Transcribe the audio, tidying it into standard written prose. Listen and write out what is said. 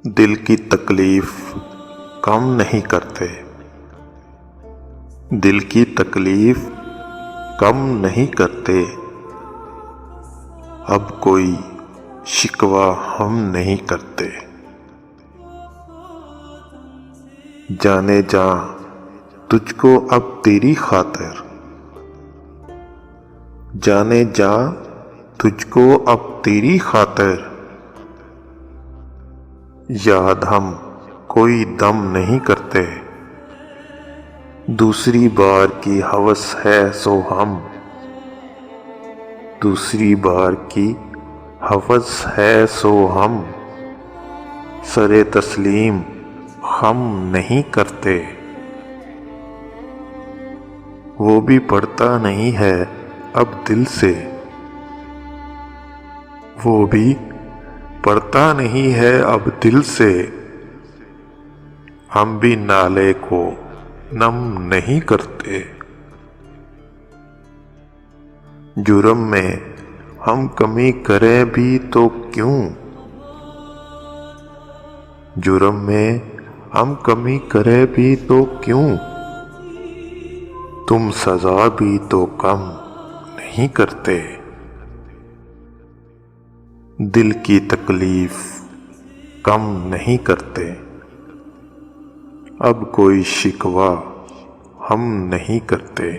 دل کی تکلیف کم نہیں کرتے، دل کی تکلیف کم نہیں کرتے، اب کوئی شکوہ ہم نہیں کرتے۔ جانے جاں تجھ کو اب تیری خاطر، جانے جاں تجھ کو اب تیری خاطر، یاد ہم کوئی دم نہیں کرتے، دوسری بار کی ہوس ہے سو ہم، دوسری بار کی ہوس ہے سو ہم، سر تسلیم ہم نہیں کرتے۔ وہ بھی پڑھتا نہیں ہے اب دل سے، وہ بھی پڑھتا نہیں ہے اب دل سے، ہم بھی نالے کو نم نہیں کرتے۔ جرم میں ہم کمی کریں بھی تو کیوں، جرم میں ہم کمی کریں بھی تو کیوں، تم سزا بھی تو کم نہیں کرتے۔ دل کی تکلیف کم نہیں کرتے، اب کوئی شکوہ ہم نہیں کرتے۔